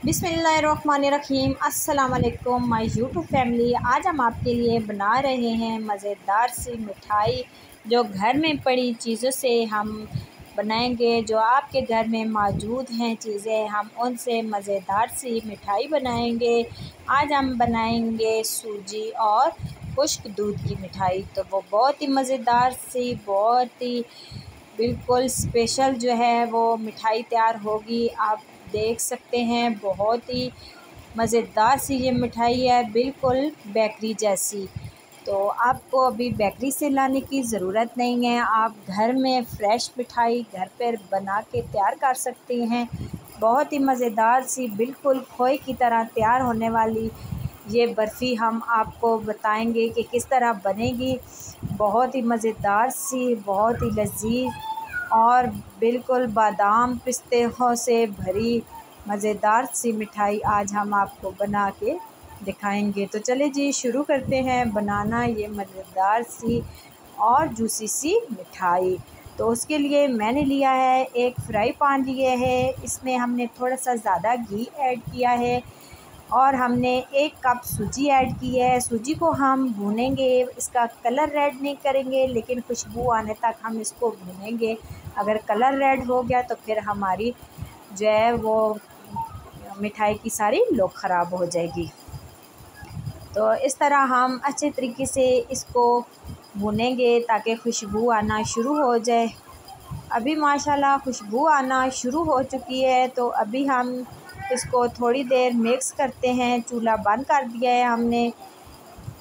बिस्मिल्लाहिर्रहमानिर्रहीम। अस्सलाम वालेकुम माय यूट्यूब फैमिली। आज हम आपके लिए बना रहे हैं मज़ेदार सी मिठाई, जो घर में पड़ी चीज़ों से हम बनाएंगे। जो आपके घर में मौजूद हैं चीज़ें, हम उनसे मज़ेदार सी मिठाई बनाएंगे। आज हम बनाएंगे सूजी और खुश्क दूध की मिठाई। तो वो बहुत ही मज़ेदार सी, बहुत ही बिल्कुल स्पेशल जो है वो मिठाई तैयार होगी। आप देख सकते हैं, बहुत ही मज़ेदार सी ये मिठाई है, बिल्कुल बेकरी जैसी। तो आपको अभी बेकरी से लाने की ज़रूरत नहीं है, आप घर में फ़्रेश मिठाई घर पर बना के तैयार कर सकते हैं। बहुत ही मज़ेदार सी, बिल्कुल खोए की तरह तैयार होने वाली ये बर्फ़ी हम आपको बताएंगे कि किस तरह बनेगी। बहुत ही मज़ेदार सी, बहुत ही लज़ीज़ और बिल्कुल बादाम पिस्ते से भरी मज़ेदार सी मिठाई आज हम आपको बना के दिखाएंगे। तो चले जी, शुरू करते हैं बनाना ये मज़ेदार सी और जूसी सी मिठाई। तो उसके लिए मैंने लिया है एक फ्राई पैन लिया है, इसमें हमने थोड़ा सा ज़्यादा घी ऐड किया है और हमने 1 कप सूजी ऐड की है। सूजी को हम भूनेंगे, इसका कलर रेड नहीं करेंगे, लेकिन खुशबू आने तक हम इसको भूनेंगे। अगर कलर रेड हो गया तो फिर हमारी जो है वो मिठाई की सारी लोग ख़राब हो जाएगी। तो इस तरह हम अच्छे तरीके से इसको भूनेंगे ताकि खुशबू आना शुरू हो जाए। अभी माशाल्लाह खुशबू आना शुरू हो चुकी है, तो अभी हम इसको थोड़ी देर मिक्स करते हैं। चूल्हा बंद कर दिया है हमने,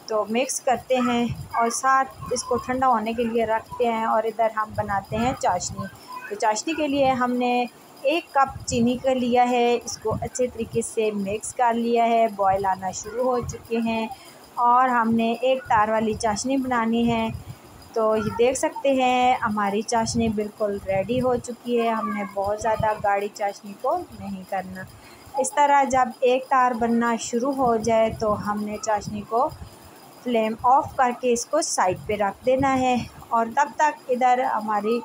तो मिक्स करते हैं और साथ इसको ठंडा होने के लिए रखते हैं। और इधर हम बनाते हैं चाशनी। तो चाशनी के लिए हमने 1 कप चीनी का लिया है, इसको अच्छे तरीके से मिक्स कर लिया है। बॉयल आना शुरू हो चुके हैं और हमने एक तार वाली चाशनी बनानी है। तो ये देख सकते हैं हमारी चाशनी बिल्कुल रेडी हो चुकी है। हमने बहुत ज़्यादा गाढ़ी चाशनी को नहीं करना। इस तरह जब एक तार बनना शुरू हो जाए तो हमने चाशनी को फ्लेम ऑफ करके इसको साइड पे रख देना है। और तब तक इधर हमारी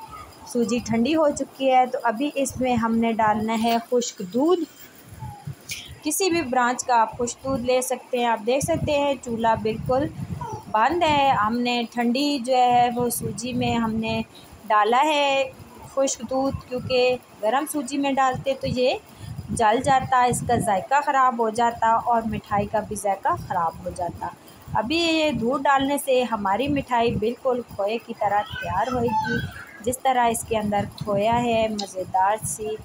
सूजी ठंडी हो चुकी है। तो अभी इसमें हमने डालना है खुश्क दूध। किसी भी ब्रांच का आप खुश्क दूध ले सकते हैं। आप देख सकते हैं चूल्हा बिल्कुल बंद है। हमने ठंडी जो है वो सूजी में हमने डाला है खुश्क दूध, क्योंकि गरम सूजी में डालते तो ये जल जाता, इसका जायका ख़राब हो जाता और मिठाई का भी जायका ख़राब हो जाता। अभी ये दूध डालने से हमारी मिठाई बिल्कुल खोए की तरह तैयार होगी। जिस तरह इसके अंदर खोया है, मज़ेदार सी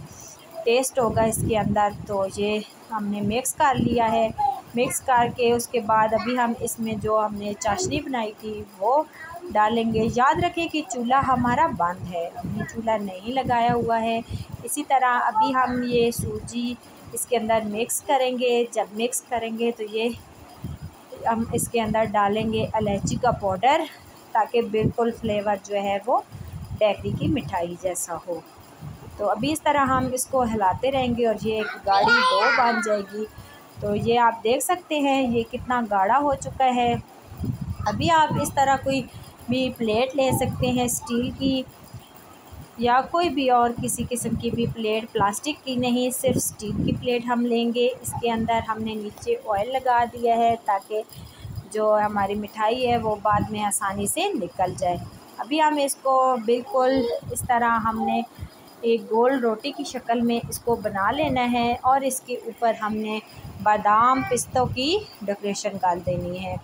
टेस्ट होगा इसके अंदर। तो ये हमने मिक्स कर लिया है। मिक्स करके उसके बाद अभी हम इसमें जो हमने चाशनी बनाई थी वो डालेंगे। याद रखें कि चूल्हा हमारा बंद है, हमने चूल्हा नहीं लगाया हुआ है। इसी तरह अभी हम ये सूजी इसके अंदर मिक्स करेंगे। जब मिक्स करेंगे तो ये हम इसके अंदर डालेंगे इलायची का पाउडर, ताकि बिल्कुल फ्लेवर जो है वो बेकरी की मिठाई जैसा हो। तो अभी इस तरह हम इसको हिलाते रहेंगे और ये एक गाढ़ी डो बन जाएगी। तो ये आप देख सकते हैं ये कितना गाढ़ा हो चुका है। अभी आप इस तरह कोई भी प्लेट ले सकते हैं, स्टील की या कोई भी और किसी किस्म की भी प्लेट, प्लास्टिक की नहीं, सिर्फ स्टील की प्लेट हम लेंगे। इसके अंदर हमने नीचे ऑयल लगा दिया है ताकि जो हमारी मिठाई है वो बाद में आसानी से निकल जाए। अभी हम इसको बिल्कुल इस तरह हमने एक गोल रोटी की शक्ल में इसको बना लेना है और इसके ऊपर हमने बादाम पिस्तों की डेकोरेशन कर देनी है।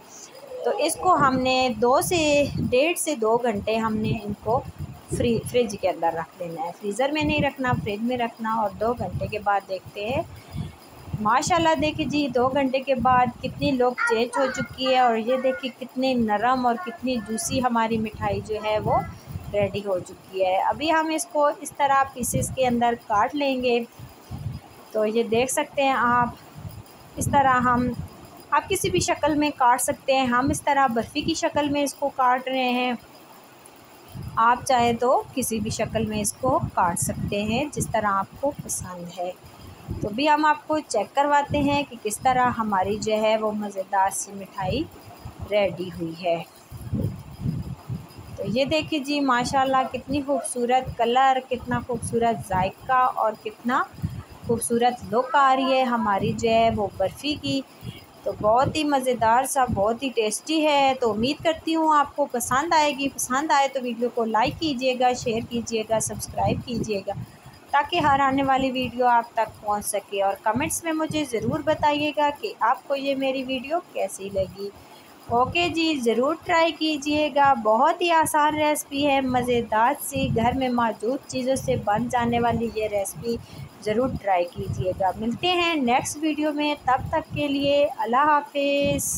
तो इसको हमने 1.5 से 2 घंटे हमने इनको फ्रिज के अंदर रख देना है। फ्रीज़र में नहीं रखना, फ्रिज में रखना। और 2 घंटे के बाद देखते हैं। माशाल्लाह देखिए जी, 2 घंटे के बाद कितनी लोग चेंज हो चुकी है और ये देखिए कितनी नरम और कितनी जूसी हमारी मिठाई जो है वो रेडी हो चुकी है। अभी हम इसको इस तरह पीसेस के अंदर काट लेंगे। तो ये देख सकते हैं आप, इस तरह आप किसी भी शक्ल में काट सकते हैं। हम इस तरह बर्फ़ी की शक्ल में इसको काट रहे हैं। आप चाहे तो किसी भी शक्ल में इसको काट सकते हैं जिस तरह आपको पसंद है। तो भी हम आपको चेक करवाते हैं कि किस तरह हमारी जो है वो मज़ेदार सी मिठाई रेडी हुई है। तो ये देखिए जी, माशाल्लाह कितनी खूबसूरत कलर, कितना खूबसूरत जायका और कितना खूबसूरत लुक आ रही है हमारी जो है वो बर्फ़ी की। तो बहुत ही मज़ेदार सा, बहुत ही टेस्टी है। तो उम्मीद करती हूँ आपको पसंद आएगी। पसंद आए तो वीडियो को लाइक कीजिएगा, शेयर कीजिएगा, सब्सक्राइब कीजिएगा, ताकि हर आने वाली वीडियो आप तक पहुंच सके। और कमेंट्स में मुझे ज़रूर बताइएगा कि आपको ये मेरी वीडियो कैसी लगी। ओके जी, ज़रूर ट्राई कीजिएगा। बहुत ही आसान रेसिपी है, मज़ेदार सी, घर में मौजूद चीज़ों से बन जाने वाली ये रेसिपी ज़रूर ट्राई कीजिएगा। मिलते हैं नेक्स्ट वीडियो में, तब तक के लिए अल्लाह हाफ़िज़।